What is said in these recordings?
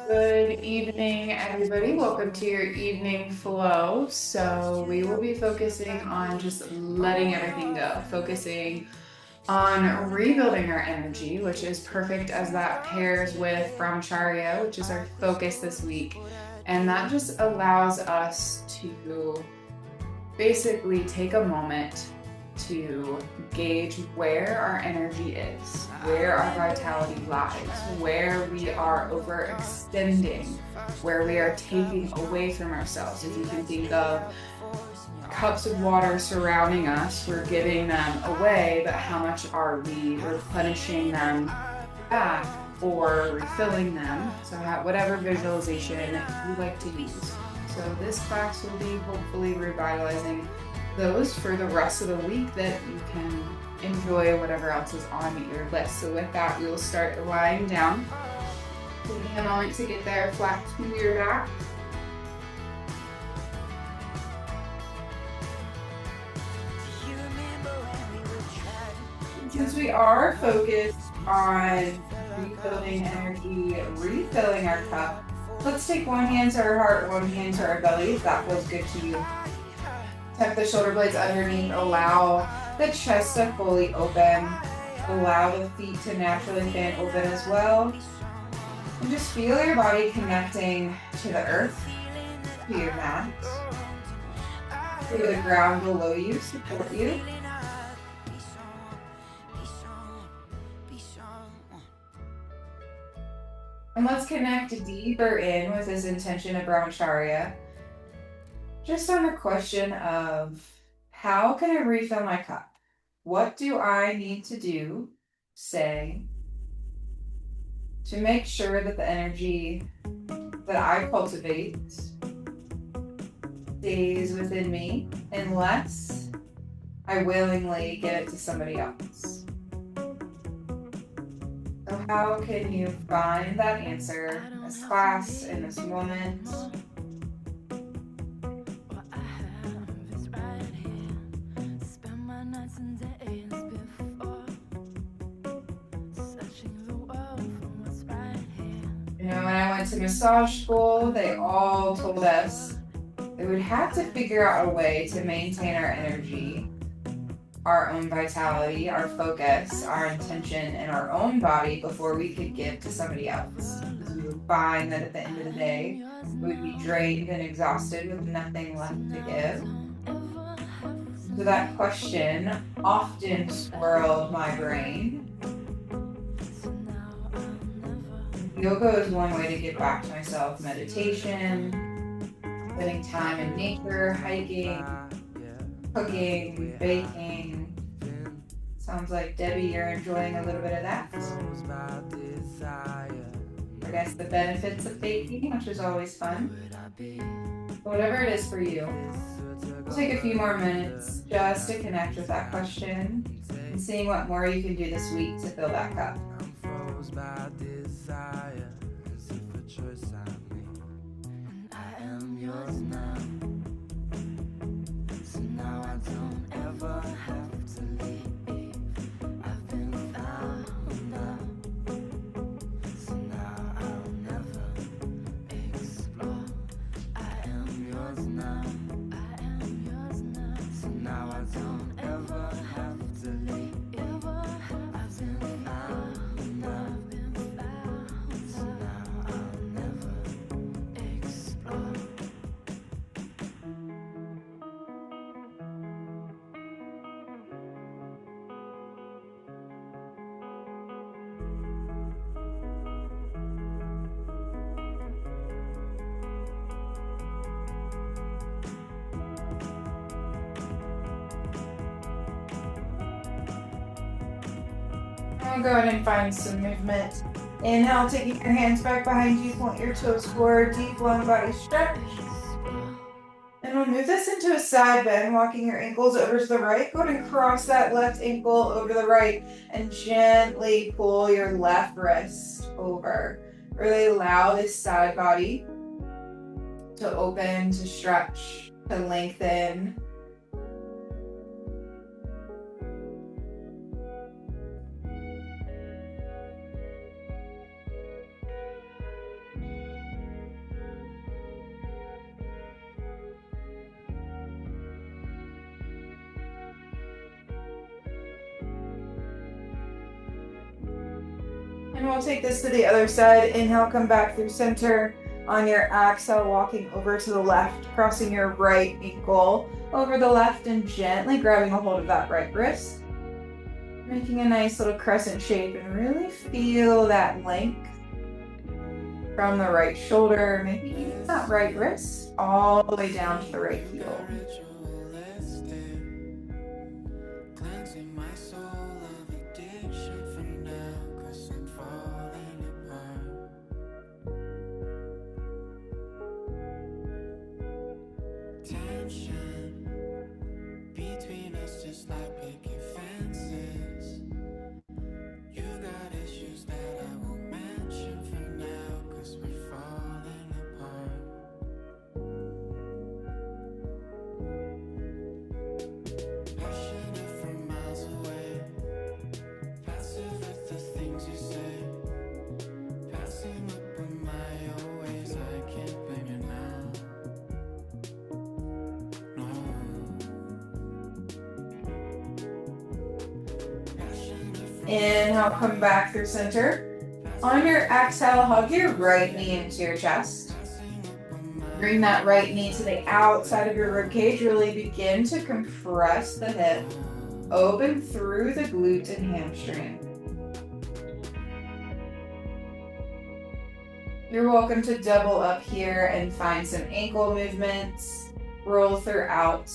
Good evening, everybody. Welcome to your evening flow. So we will be focusing on just letting everything go, focusing on rebuilding our energy, which is perfect as that pairs with brahmacharya, which is our focus this week. And that just allows us to basically take a moment to gauge where our energy is, where our vitality lies, where we are overextending, where we are taking away from ourselves. If you can think of cups of water surrounding us, we're giving them away, but how much are we replenishing them back or refilling them? So whatever visualization you like to use. So this class will be hopefully revitalizing those for the rest of the week, that you can enjoy whatever else is on your list. So with that, we will start lying down. Taking a moment to get there, flat to your back. Since we are focused on rebuilding energy, refilling our cup, let's take one hand to our heart, one hand to our belly, if that feels good to you. Tuck the shoulder blades underneath, allow the chest to fully open, allow the feet to naturally fan open as well. And just feel your body connecting to the earth, to your mat. Feel the ground below you support you. And let's connect deeper in with this intention of brahmacharya. Just on the question of, how can I refill my cup? What do I need to do, say, to make sure that the energy that I cultivate stays within me, unless I willingly give it to somebody else? So how can you find that answer in this class, in this moment? When I went to massage school, they all told us that we'd have to figure out a way to maintain our energy, our own vitality, our focus, our intention in our own body before we could give to somebody else. Because we would find that at the end of the day, we'd be drained and exhausted with nothing left to give. So that question often swirled my brain. Yoga is one way to get back to myself. Meditation, spending time in nature, hiking, cooking, baking. Sounds like, Debbie, you're enjoying a little bit of that. I guess the benefits of baking, which is always fun. But whatever it is for you, we'll take a few more minutes just to connect with that question and seeing what more you can do this week to fill that cup. Go ahead and find some movement. Inhale, taking your hands back behind you, point your toes forward, deep long body stretch. And we'll move this into a side bend, walking your ankles over to the right. Go ahead and cross that left ankle over the right and gently pull your left wrist over. Really allow this side body to open, to stretch, to lengthen. And we'll take this to the other side. Inhale, come back through center. On your exhale, walking over to the left, crossing your right ankle over the left and gently grabbing a hold of that right wrist. Making a nice little crescent shape and really feel that length from the right shoulder, maybe even that right wrist, all the way down to the right heel. Inhale, come back through center. On your exhale, hug your right knee into your chest. Bring that right knee to the outside of your ribcage. Really begin to compress the hip. Open through the glute and hamstring. You're welcome to double up here and find some ankle movements. Roll throughout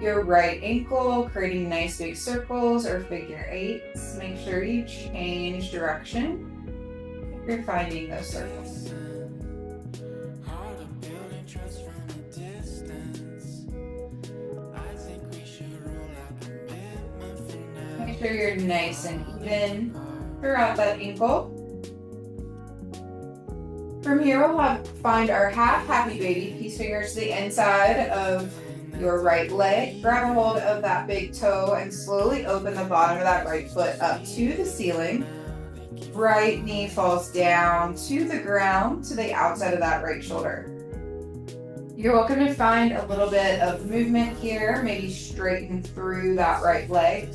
your right ankle, creating nice big circles or figure eights. Make sure you change direction if you're finding those circles. Make sure you're nice and even throughout that ankle. From here, we'll find our half happy baby. Peace fingers to the inside of your right leg. Grab a hold of that big toe and slowly open the bottom of that right foot up to the ceiling. Right knee falls down to the ground to the outside of that right shoulder. You're welcome to find a little bit of movement here, maybe straighten through that right leg.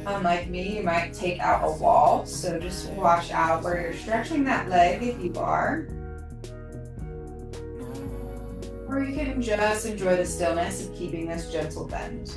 Unlike me, you might take out a wall, so just watch out where you're stretching that leg if you are. Or you can just enjoy the stillness of keeping this gentle bend.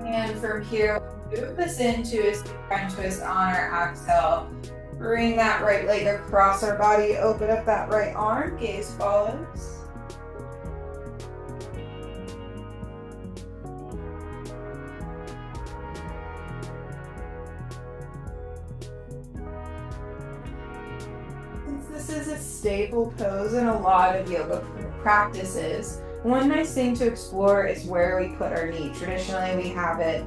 And from here, move this into a spine twist on our exhale. Bring that right leg across our body, open up that right arm, gaze follows. Since this is a staple pose in a lot of yoga practices, one nice thing to explore is where we put our knee. Traditionally, we have it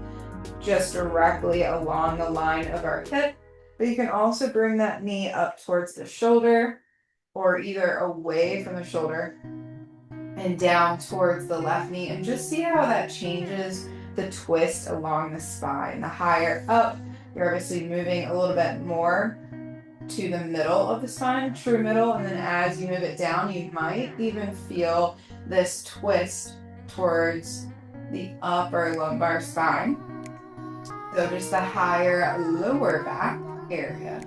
just directly along the line of our hip, but you can also bring that knee up towards the shoulder or either away from the shoulder and down towards the left knee, and just see how that changes the twist along the spine. The higher up, you're obviously moving a little bit more to the middle of the spine, true middle, and then as you move it down, you might even feel this twist towards the upper lumbar spine. So just the higher lower back area.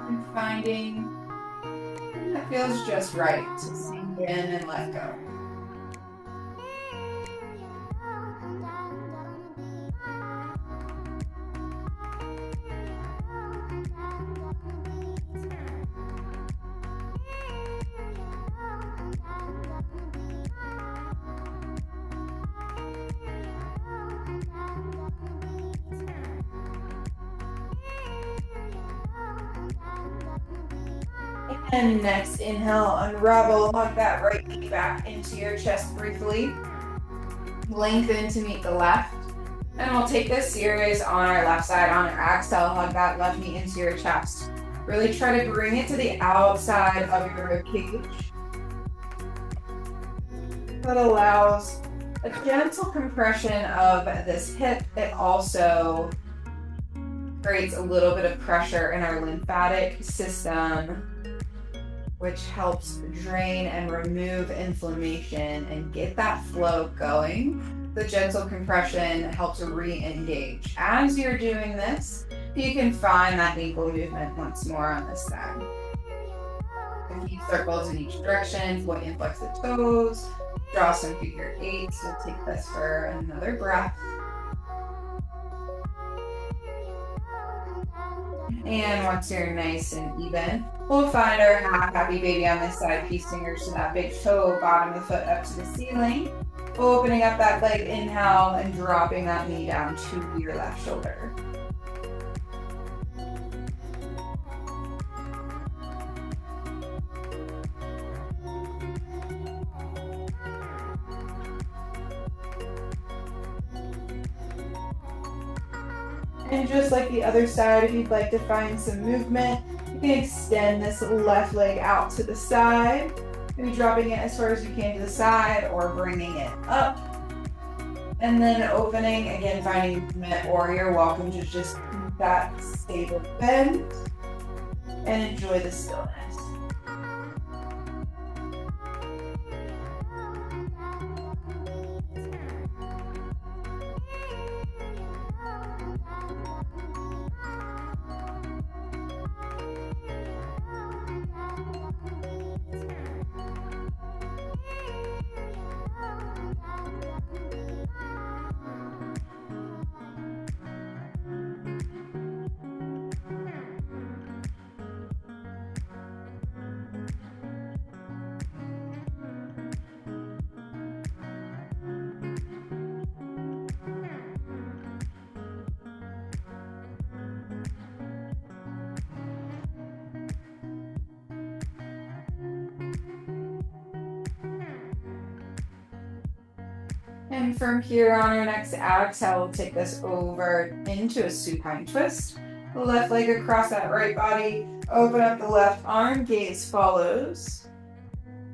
And finding that feels just right to sink in and let go. And next, inhale, unravel, hug that right knee back into your chest briefly. Lengthen to meet the left. And we'll take this series on our left side. On our exhale, hug that left knee into your chest. Really try to bring it to the outside of your rib cage. That allows a gentle compression of this hip. It also creates a little bit of pressure in our lymphatic system, which helps drain and remove inflammation and get that flow going. The gentle compression helps re-engage. As you're doing this, you can find that ankle movement once more on this side. A few circles in each direction, point and flex the toes, draw some figure eights. We'll take this for another breath. And once you're nice and even, we'll find our happy baby on this side, peace fingers to that big toe, bottom of the foot up to the ceiling. Opening up that leg, inhale, and dropping that knee down to your left shoulder. And just like the other side, if you'd like to find some movement, you can extend this left leg out to the side. Maybe dropping it as far as you can to the side or bringing it up. And then opening, again, finding movement, or you're welcome to just keep that stable bend and enjoy the stillness. And from here on our next exhale, we'll take this over into a supine twist. The left leg across that right body, open up the left arm, gaze follows.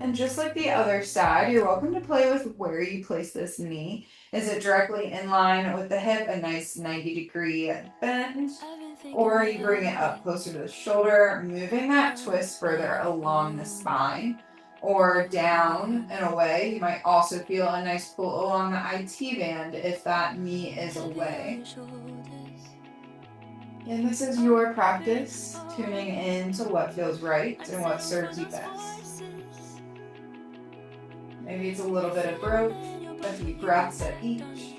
And just like the other side, you're welcome to play with where you place this knee. Is it directly in line with the hip, a nice 90-degree bend? Or you bring it up closer to the shoulder, moving that twist further along the spine. Or down and away. You might also feel a nice pull along the IT band if that knee is away. And this is your practice, tuning in to what feels right and what serves you best. Maybe it's a little bit of growth, a few breaths at each.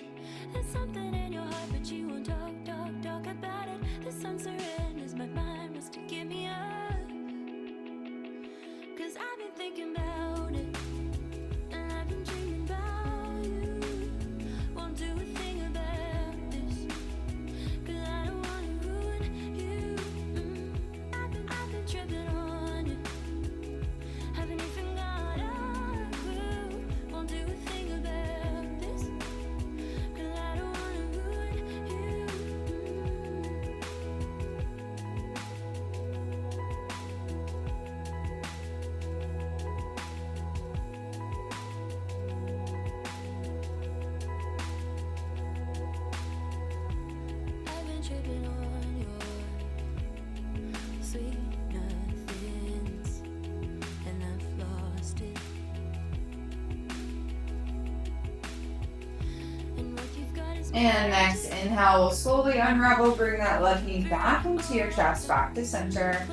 And next, inhale, we'll slowly unravel, bring that left knee back into your chest, back to center.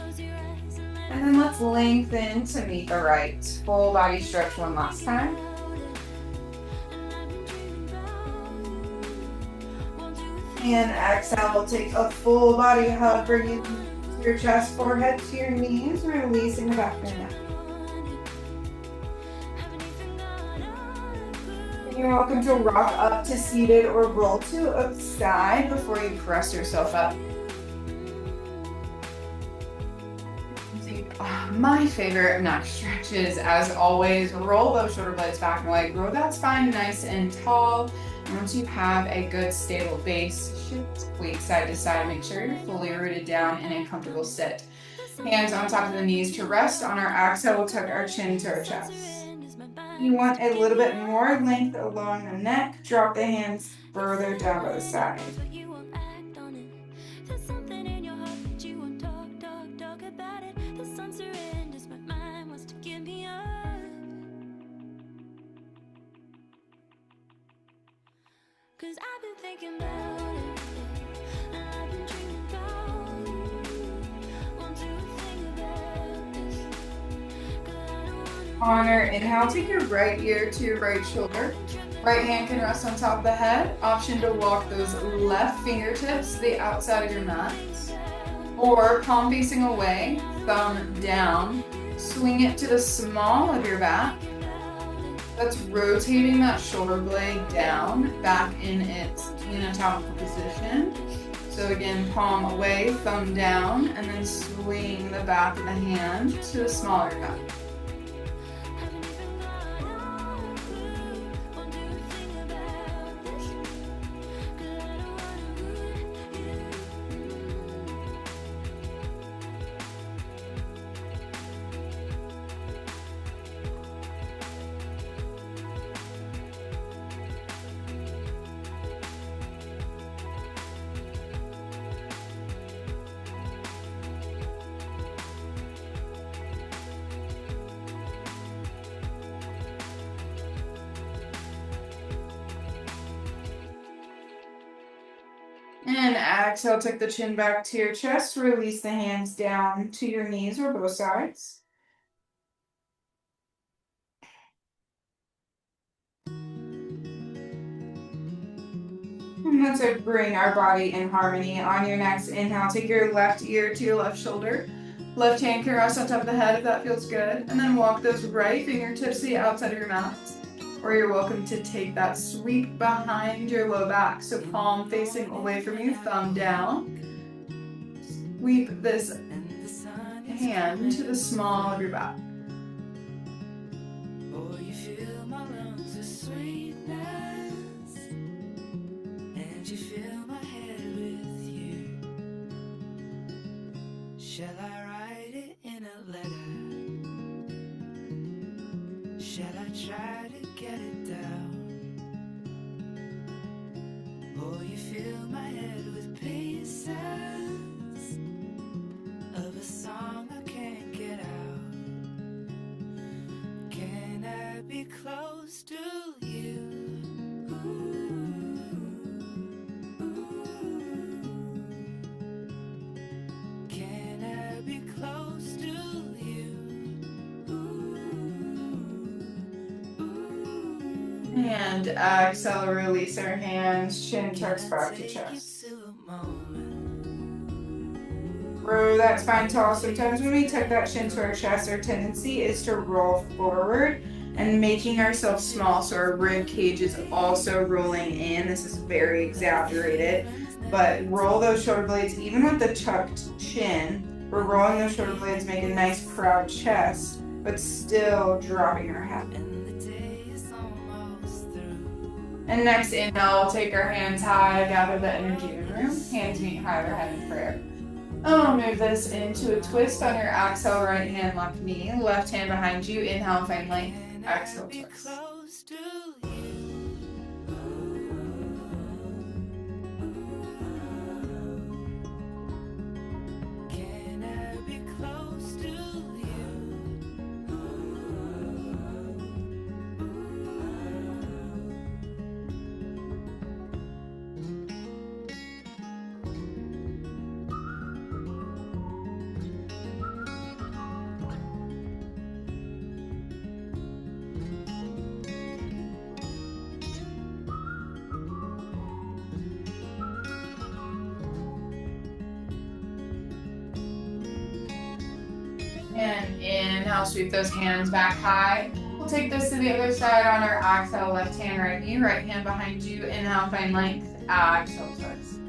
And then let's lengthen to meet the right. Full body stretch one last time. And exhale, we'll take a full body hug, bringing your chest, forehead to your knees, releasing the back of your neck. You're welcome to rock up to seated or roll to a side before you press yourself up. So you my favorite neck stretches, as always, roll those shoulder blades back and away, grow that spine nice and tall. And once you have a good stable base, shift weight side to side, make sure you're fully rooted down in a comfortable sit. Hands on top of the knees to rest. On our exhale, we'll tuck our chin to our chest. You want a little bit more length along the neck. Drop the hands further down by the side. On our inhale, take your right ear to your right shoulder. Right hand can rest on top of the head. Option to walk those left fingertips to the outside of your mat. Or palm facing away, thumb down. Swing it to the small of your back. That's rotating that shoulder blade down, back in its anatomical position. So again, palm away, thumb down, and then swing the back of the hand to the smaller back. And exhale, take the chin back to your chest. Release the hands down to your knees or both sides. And let's bring our body in harmony. On your next inhale, take your left ear to your left shoulder. Left hand can rest on top of the head if that feels good. And then walk those right fingertips to the outside of your mat. Or you're welcome to take that sweep behind your low back. So palm facing away from you, thumb down. Sweep this hand to the small of your back. Shall I write it in a letter? Shall I try to get it down? Oh, you fill my head with pieces of a song I can't get out. Can I be close to you? And exhale, release our hands, chin tucks back to chest. Grow that spine tall. Sometimes when we tuck that chin to our chest, our tendency is to roll forward and making ourselves small, so our rib cage is also rolling in. This is very exaggerated, but roll those shoulder blades. Even with the tucked chin, we're rolling those shoulder blades, make a nice proud chest, but still dropping our head. And next inhale, take our hands high, gather the energy in the room, hands meet high overhead in prayer. I'll move this into a twist on your exhale, right hand, left knee, left hand behind you, inhale, find length, exhale, twist. And inhale, sweep those hands back high. We'll take this to the other side on our exhale, left hand, right knee, right hand behind you. Inhale, find length, exhale, twist.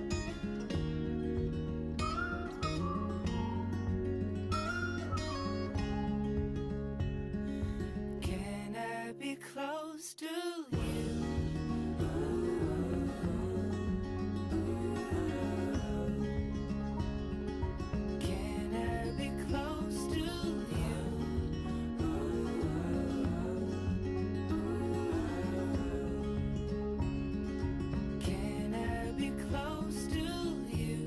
close to you. Can I be close to you? Can I be close to you?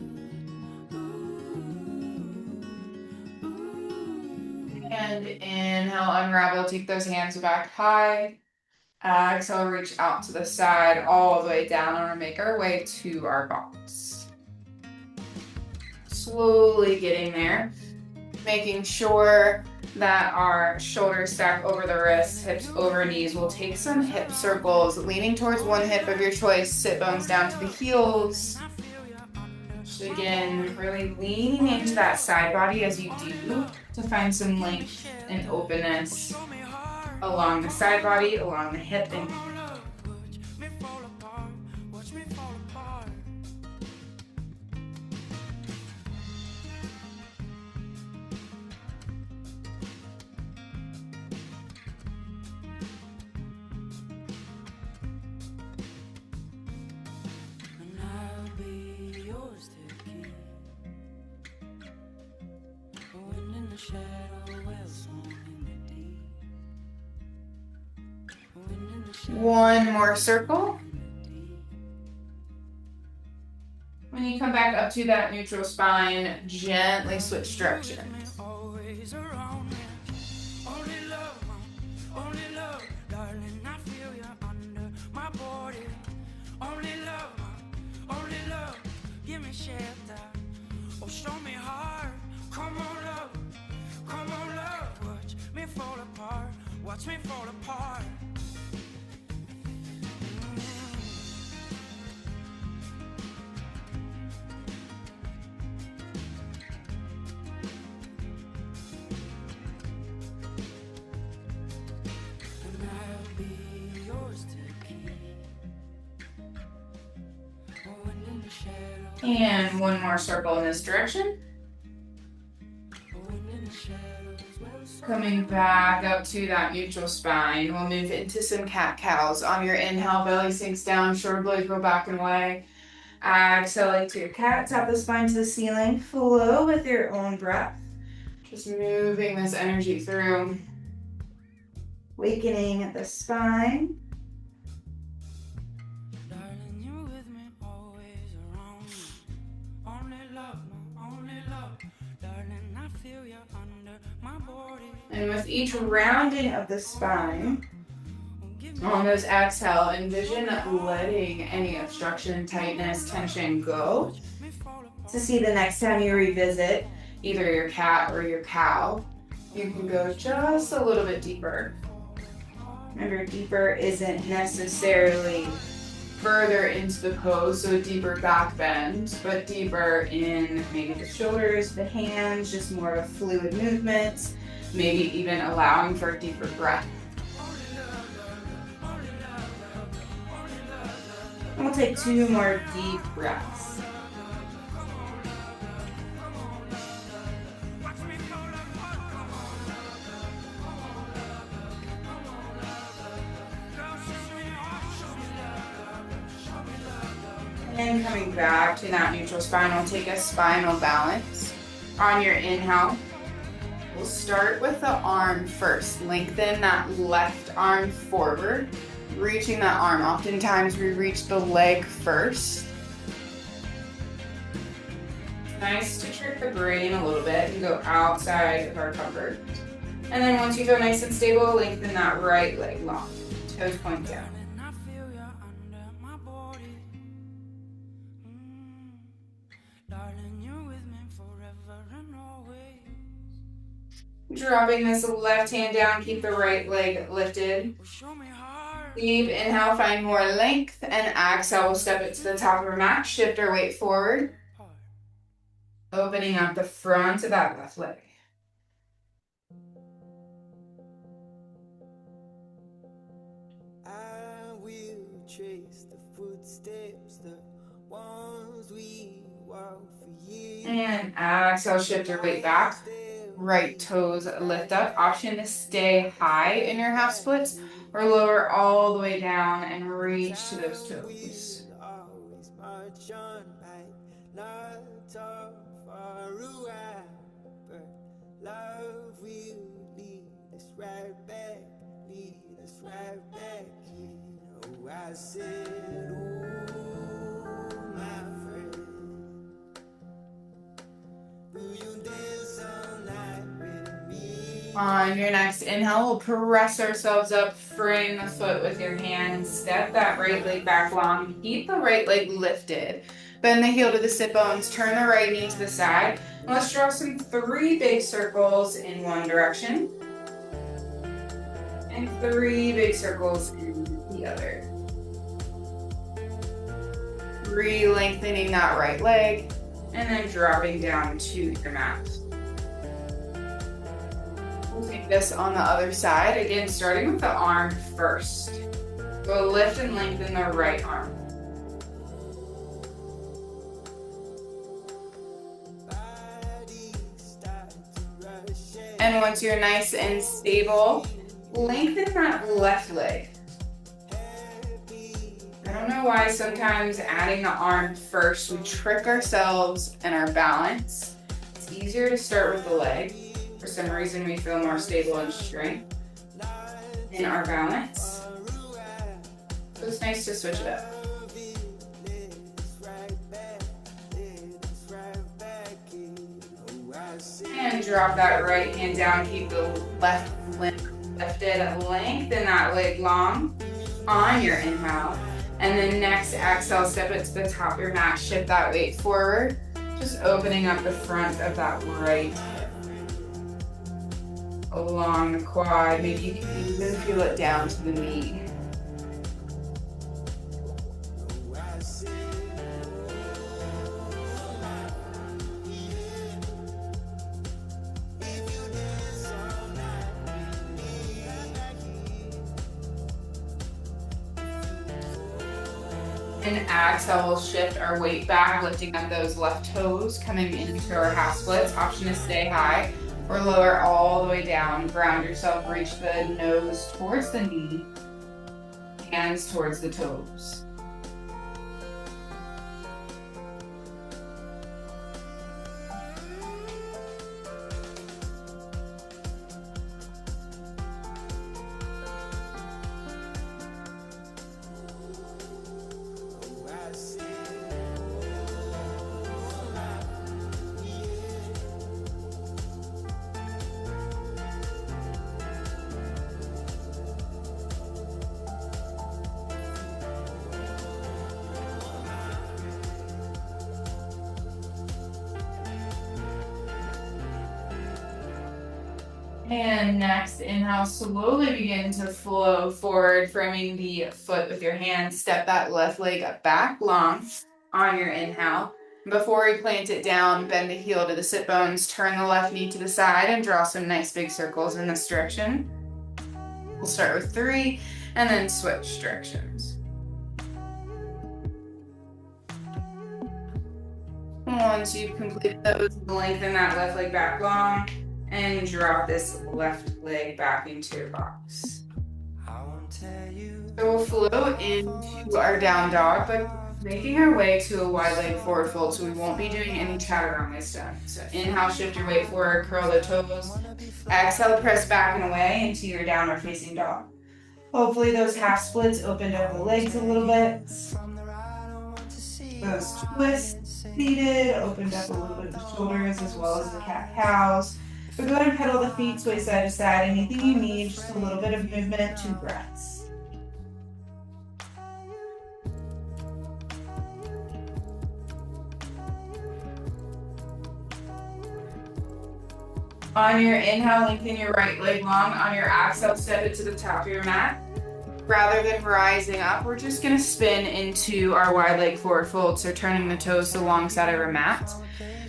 And inhale, unravel, take those hands back high. Exhale, reach out to the side, all the way down, and we'll make our way to our box. Slowly getting there, making sure that our shoulders stack over the wrists, hips over knees. We'll take some hip circles, leaning towards one hip of your choice, sit bones down to the heels. So again, really leaning into that side body as you do to find some length and openness along the side body, along the hip and one more circle. When you come back up to that neutral spine, gently switch directions. Show me hard, come on love, watch me fall apart, watch me fall apart. And I'll be yours to keep. When in the shadow. And one more circle in this direction. Coming back up to that neutral spine, we'll move into some cat-cows. On your inhale, belly sinks down, shoulder blades go back and away. Exhaling to your cat, tap the spine to the ceiling, flow with your own breath. Just moving this energy through. Awakening the spine. And with each rounding of the spine, on those exhale, envision letting any obstruction, tightness, tension go. To see the next time you revisit either your cat or your cow, you can go just a little bit deeper. Remember, deeper isn't necessarily further into the pose, so a deeper back bend, but deeper in maybe the shoulders, the hands, just more of a fluid movement. Maybe even allowing for a deeper breath. And we'll take 2 more deep breaths. And coming back to that neutral spine, we'll take a spinal balance. On your inhale, we'll start with the arm first. Lengthen that left arm forward, reaching that arm. Oftentimes we reach the leg first. Nice to trick the brain a little bit and go outside of our comfort. And then once you feel nice and stable, lengthen that right leg long. Toes point down. Dropping this left hand down, keep the right leg lifted. Deep inhale, find more length, and exhale, we'll step it to the top of our mat, shift our weight forward. Opening up the front of that left leg. I will trace the footsteps, the ones we walk for years. And exhale, shift your weight back. right toes lift up. Option to stay high in your half splits or lower all the way down and reach to those toes. On your next inhale, we'll press ourselves up, frame the foot with your hands, step that right leg back long, keep the right leg lifted. Bend the heel to the sit bones, turn the right knee to the side. Let's draw some 3 big circles in one direction and 3 big circles in the other. Re-lengthening that right leg and then dropping down to your mat. We'll take this on the other side. Again, starting with the arm first. Go lift and lengthen the right arm. And once you're nice and stable, lengthen that left leg. I don't know why sometimes adding the arm first, we trick ourselves and our balance. It's easier to start with the leg. For some reason, we feel more stable and strength in our balance. So it's nice to switch it up. And drop that right hand down. Keep the left limb lifted. Lengthen that leg long on your inhale. And then next exhale, step it to the top of your mat. Shift that weight forward. Just opening up the front of that right hip. Along the quad. Maybe you can even feel it down to the knee. And exhale, we'll shift our weight back, lifting up those left toes, coming into our half splits. Option to stay high or lower all the way down. Ground yourself, reach the nose towards the knee, hands towards the toes. And next, inhale, slowly begin to flow forward, framing the foot with your hands. Step that left leg up back long on your inhale. Before we plant it down, bend the heel to the sit bones, turn the left knee to the side, and draw some nice big circles in this direction. We'll start with 3, and then switch directions. Once you've completed those, lengthen that left leg back long, and drop this left leg back into your box. So we'll flow into our down dog, but making our way to a wide leg forward fold, so we won't be doing any chaturanga this time. So inhale, shift your weight forward, curl the toes. Exhale, press back and away into your downward facing dog. Hopefully those half splits opened up the legs a little bit. Those twists seated, opened up a little bit of the shoulders as well as the cat-cows. So go ahead and pedal the feet, sway side to side. Anything you need, just a little bit of movement, 2 breaths. On your inhale, lengthen your right leg long. On your exhale, step it to the top of your mat. Rather than rising up, we're just going to spin into our wide leg forward fold. So turning the toes alongside of our mat.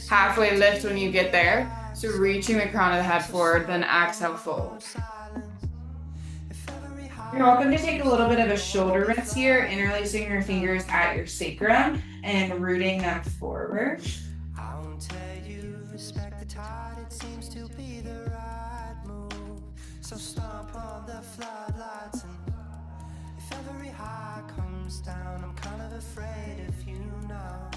Halfway lift when you get there. So reaching the crown of the head forward, then exhale, fold. You're welcome to take a little bit of a shoulder rinse here, interlacing your fingers at your sacrum and rooting them forward. floodlights, and if every high comes down, I'm kind of afraid of you now.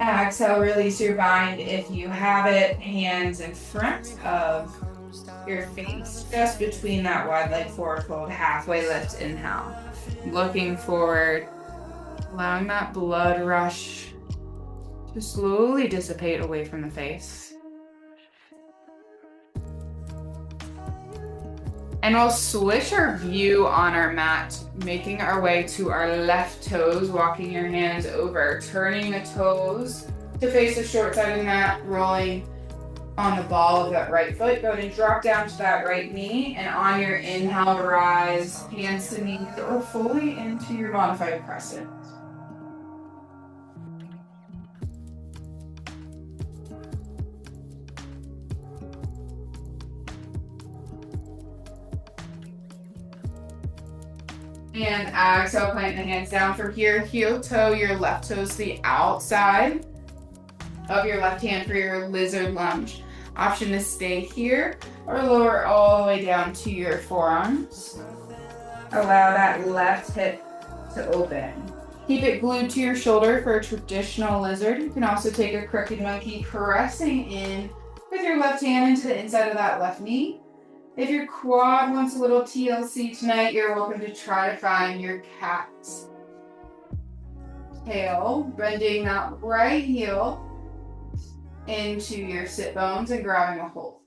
Exhale, release your bind if you have it. Hands in front of your face, just between that wide leg forward fold, halfway lift, inhale. Looking forward, allowing that blood rush to slowly dissipate away from the face. And we'll switch our view on our mat, making our way to our left toes, walking your hands over, turning the toes to face the short side of the mat, rolling on the ball of that right foot. Go ahead and drop down to that right knee, and on your inhale, rise, hands to knees, or fully into your modified crescent. And exhale, plant the hands down from here. Heel toe your left toes to the outside of your left hand for your lizard lunge. Option to stay here or lower all the way down to your forearms. Allow that left hip to open. Keep it glued to your shoulder for a traditional lizard. You can also take a crooked monkey, pressing in with your left hand into the inside of that left knee. If your quad wants a little TLC tonight, you're welcome to try to find your cat's tail, bending that right heel into your sit bones and grabbing a hold.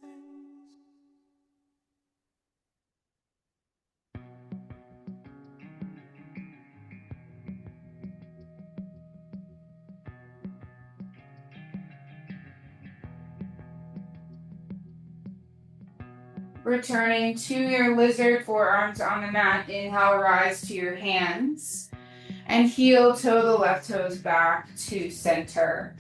Returning to your lizard, forearms on the mat. Inhale, rise to your hands. And heel toe the left toes back to center.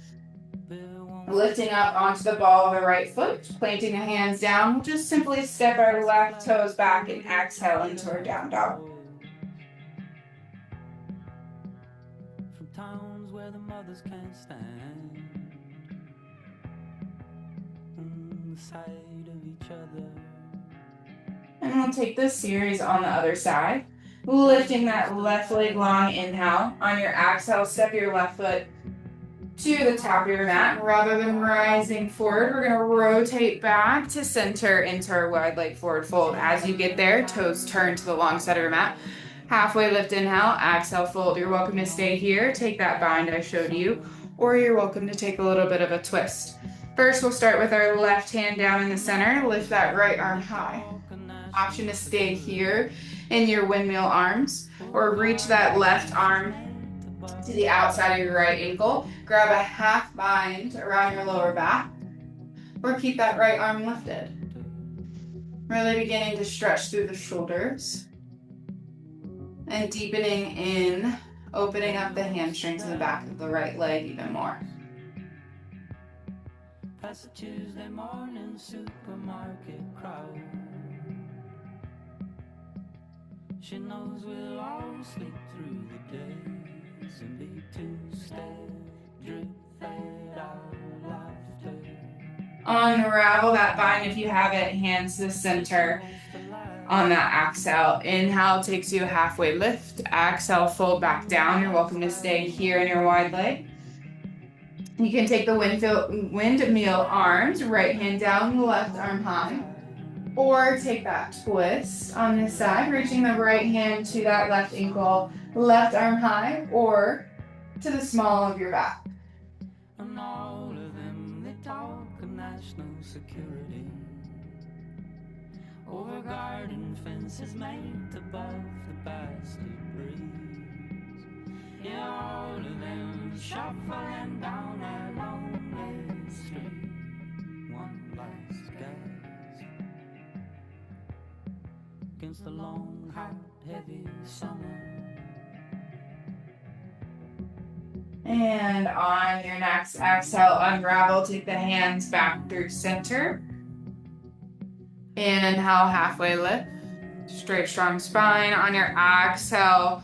Lifting up onto the ball of the right foot, planting the hands down. We'll just simply step our left toes back and exhale into our down dog. From towns where the mothers can't stand on the side of each other. And we'll take this series on the other side. Lifting that left leg long, inhale. On your exhale, step your left foot to the top of your mat. Rather than rising forward, we're gonna rotate back to center into our wide leg forward fold. As you get there, toes turn to the long side of your mat. Halfway lift, inhale, exhale, fold. You're welcome to stay here, take that bind I showed you, or you're welcome to take a little bit of a twist. First, we'll start with our left hand down in the center, lift that right arm high. Option to stay here in your windmill arms, or reach that left arm to the outside of your right ankle. Grab a half bind around your lower back, or keep that right arm lifted. Really beginning to stretch through the shoulders and deepening in, opening up the hamstrings in the back of the right leg even more. Past the Tuesday morning supermarket crowd. She knows we'll all sleep through the days and be two-step, drip fade out laughter. Unravel that bind if you have it, hands to the center on that exhale. Inhale takes you a halfway lift. Exhale, fold back down. You're welcome to stay here in your wide leg. You can take the windmill arms, right hand down, left arm high. Or take that twist on this side, reaching the right hand to that left ankle, left arm high, or to the small of your back. And all of them, they talk of national security over garden fences made above the bastard breeze. Yeah, all of them shuffling down that lonely street. One last gasp against the long, hot, heavy summer. And on your next exhale, unravel, take the hands back through center. Inhale, halfway lift, straight strong spine. On your exhale,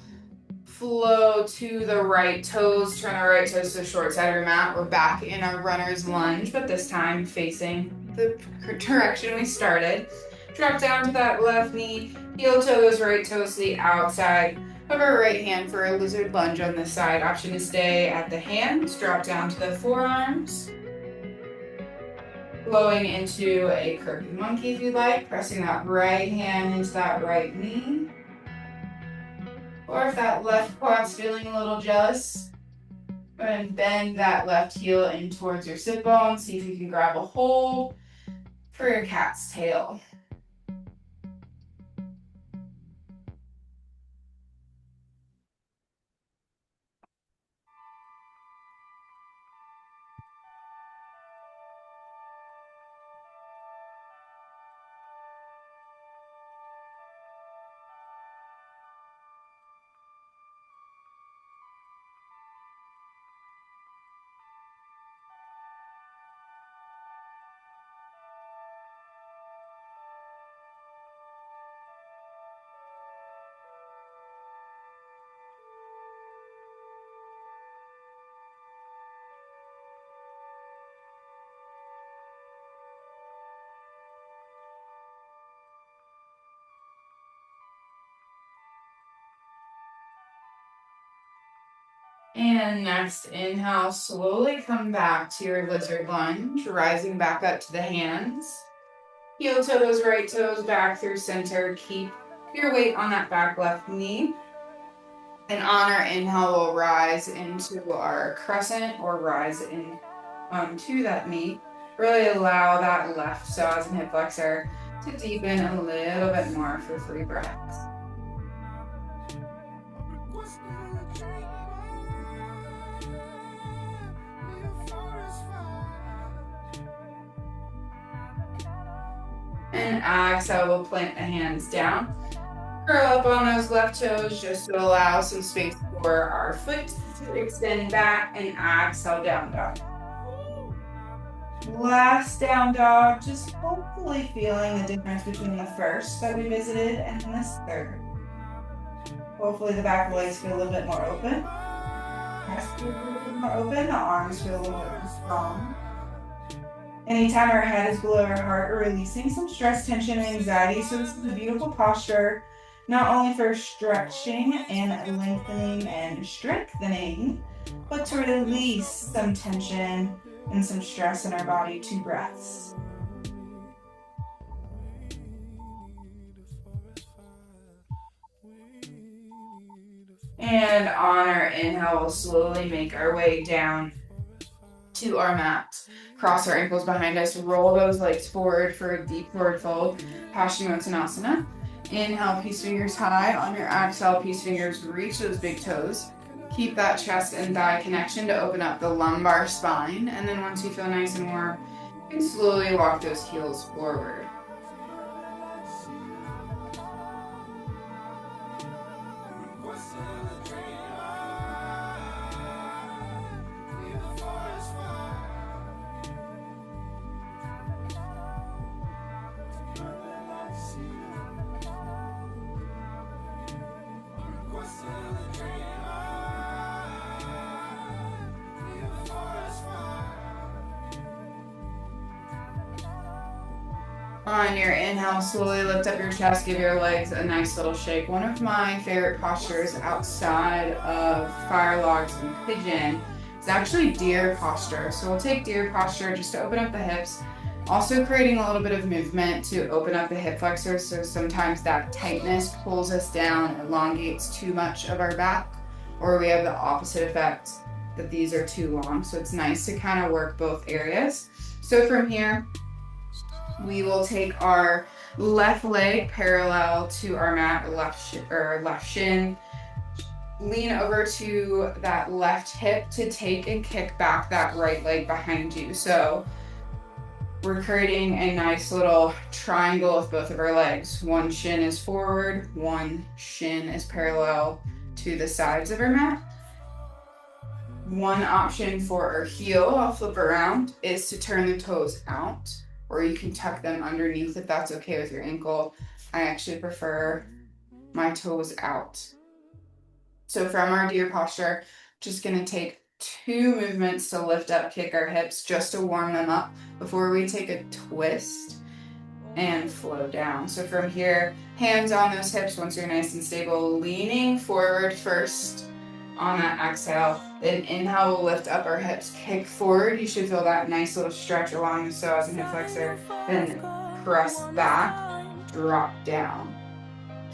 flow to the right toes. Turn the right toes to the short side of your mat. We're back in our runner's lunge, but this time facing the direction we started. Drop down to that left knee. Heel toe those right toes to the outside of our right hand for a lizard lunge on this side. Option to stay at the hands. Drop down to the forearms. Flowing into a crooked monkey if you'd like. Pressing that right hand into that right knee. Or if that left quad's feeling a little jealous, go ahead and bend that left heel in towards your sit bone. See if you can grab a hold for your cat's tail. And next, inhale, slowly come back to your lizard lunge, rising back up to the hands. Heel toe those right toes back through center. Keep your weight on that back left knee. And on our inhale, we'll rise into our crescent or rise in onto that knee. Really allow that left psoas and hip flexor to deepen a little bit more for 3 breaths. And exhale, we'll plant the hands down. Curl up on those left toes just to allow some space for our foot to extend back, and exhale, down dog. Last down dog, just hopefully feeling the difference between the first that we visited and this third. Hopefully the back legs feel a little bit more open. Chest feel a little bit more open, the arms feel a little bit more strong. Anytime our head is below our heart, we're releasing some stress, tension, and anxiety. So this is a beautiful posture, not only for stretching and lengthening and strengthening, but to release some tension and some stress in our body. 2 breaths. And on our inhale, we'll slowly make our way down to our mat. Cross our ankles behind us, roll those legs forward for a deep forward fold, Paschimottanasana. Inhale, peace fingers high. On your exhale, peace fingers reach those big toes. Keep that chest and thigh connection to open up the lumbar spine. And then once you feel nice and warm, you can slowly walk those heels forward. On your inhale, slowly lift up your chest, give your legs a nice little shake. One of my favorite postures outside of fire logs and pigeon is actually deer posture. So we'll take deer posture just to open up the hips, also creating a little bit of movement to open up the hip flexors. So sometimes that tightness pulls us down, elongates too much of our back, or we have the opposite effect that these are too long. So it's nice to kind of work both areas. So from here, we will take our left leg parallel to our mat, left shin. Lean over to that left hip to take and kick back that right leg behind you. So we're creating a nice little triangle with both of our legs. One shin is forward, one shin is parallel to the sides of our mat. One option for our heel, I'll flip around, is to turn the toes out, or you can tuck them underneath if that's okay with your ankle. I actually prefer my toes out. So from our deer posture, just gonna take 2 movements to lift up, kick our hips just to warm them up before we take a twist and flow down. So from here, hands on those hips once you're nice and stable, leaning forward first on that exhale. Then inhale, we'll lift up our hips, kick forward. You should feel that nice little stretch along the psoas and hip flexor. Then press back, drop down.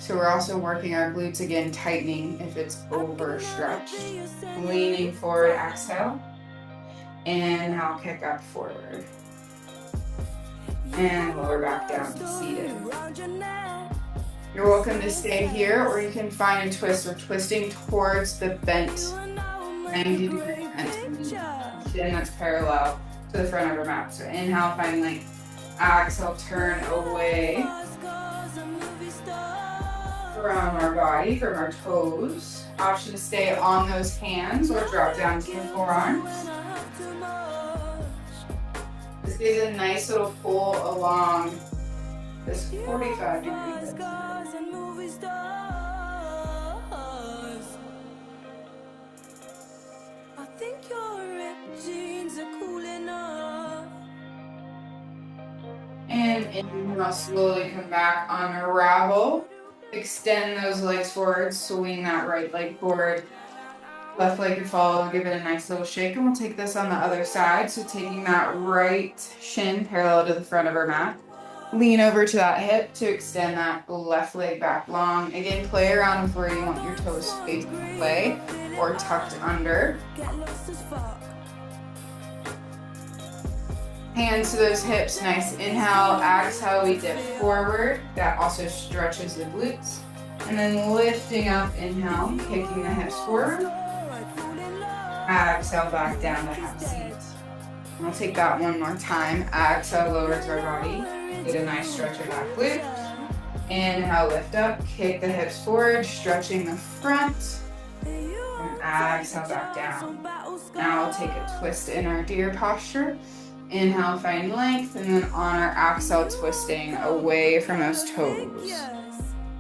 So we're also working our glutes again, tightening if it's overstretched. Leaning forward, exhale. Inhale, kick up forward. And lower back down to seated. You're welcome to stay here, or you can find a twist. We're twisting towards the bent 90-degree bent. Chin that's parallel to the front of our mat. So inhale, find length. Exhale, turn away from our body, from our toes. Option to stay on those hands or drop down to the forearms. This gives a nice little pull along this 45-degree bend. And inhale, slowly come back, unravel. Extend those legs forward, swing that right leg forward. Left leg can follow, give it a nice little shake, and we'll take this on the other side. So taking that right shin parallel to the front of our mat. Lean over to that hip to extend that left leg back long. Again, play around with where you want your toes facing away or tucked under. Hands to those hips, nice inhale, exhale, we dip forward. That also stretches the glutes. And then lifting up, inhale, kicking the hips forward. Exhale, back down to half seat. And I'll take that one more time. Exhale, lower to our body. Get a nice stretch of that glute. Inhale, lift up, kick the hips forward, stretching the front. And exhale, back down. Now we'll take a twist in our deer posture. Inhale, find length, and then on our exhale, twisting away from those toes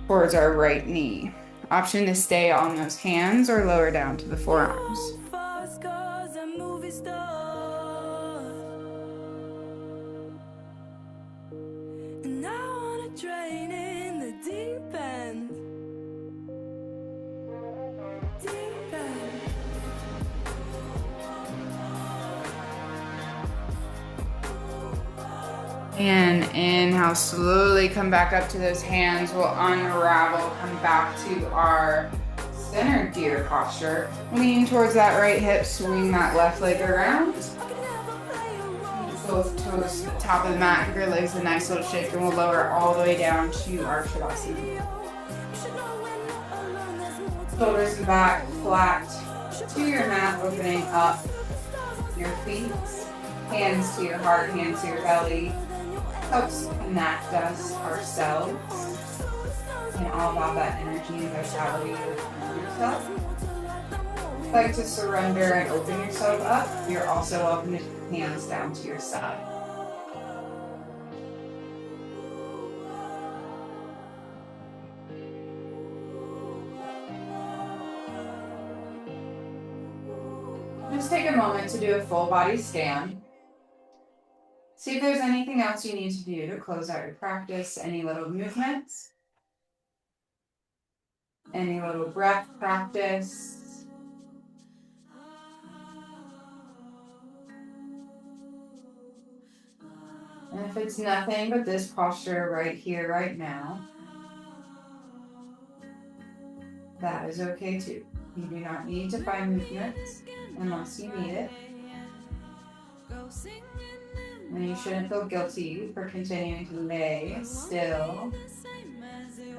towards our right knee. Option to stay on those hands or lower down to the forearms. And inhale, slowly come back up to those hands. We'll unravel, come back to our center deer posture. Lean towards that right hip, swing that left leg around. Both toes to the top of the mat, give your legs a nice little shake, and we'll lower all the way down to our Shavasana. Shoulders and back, flat to your mat, opening up your feet. Hands to your heart, hands to your belly. Helps connect us ourselves and all about that energy and vitality within yourself. If you'd like to surrender and open yourself up, you're also welcome to put hands down to your side. Just take a moment to do a full body scan. See if there's anything else you need to do to close out your practice, any little movements, any little breath practice. And if it's nothing but this posture right here, right now, that is okay too. You do not need to find movements unless you need it. And you shouldn't feel guilty for continuing to lay still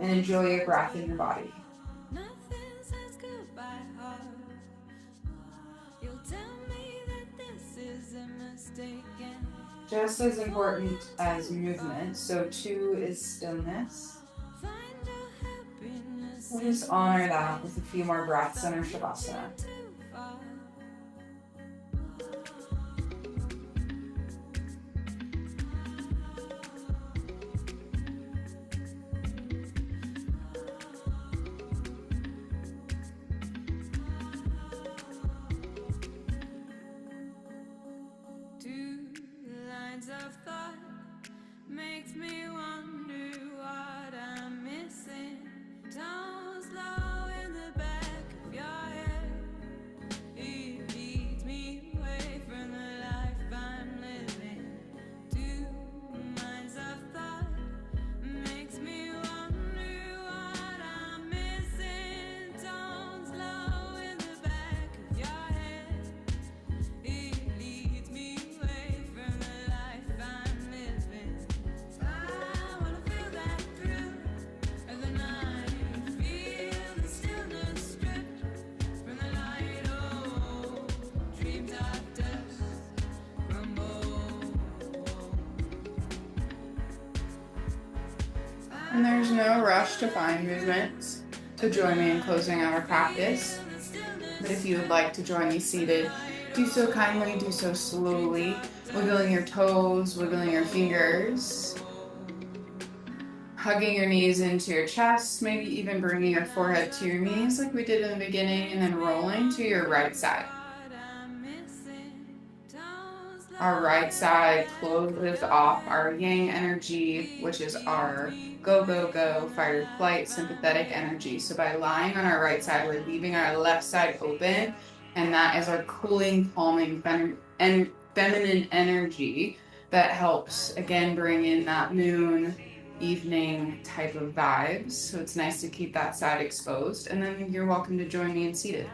and enjoy your breath in your body. Just as important as movement, so too is stillness. We'll just honor that with a few more breaths in our Shavasana. of thought makes me wonder what I'm missing. Tones low in the back of your head. It leads me away from the life I'm living. Two minds of thought makes me wonder what I'm missing. Tones low in the back of your head. It leads me away from the life I'm living. I wanna feel that thrill of the night. Feel the stillness stripped from the light. Oh, dreams of dust crumble. And there's no rush to find movements to join me in closing out our practice. But if you would like to join me seated, do so kindly, do so slowly, wiggling your toes, wiggling your fingers, hugging your knees into your chest, maybe even bringing your forehead to your knees like we did in the beginning, and then rolling to your right side. Our right side closes off our yang energy, which is our go, go, go, fight or flight, sympathetic energy. So by lying on our right side, we're leaving our left side open, and that is our cooling, calming, and feminine energy that helps, again, bring in that moon, evening type of vibes. So it's nice to keep that side exposed. And then you're welcome to join me in seated.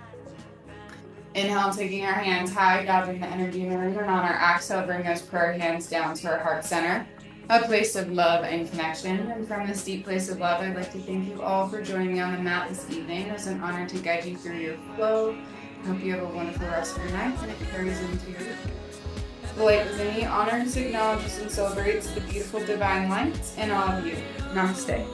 Inhale, taking our hands high, gathering the energy in the room, and on our exhale, bring those prayer hands down to our heart center, a place of love and connection. And from this deep place of love, I'd like to thank you all for joining me on the mat this evening. It was an honor to guide you through your flow. I hope you have a wonderful rest of your night, and it carries into your week. The light within me honors, acknowledges, and celebrates the beautiful divine light in all of you. Namaste.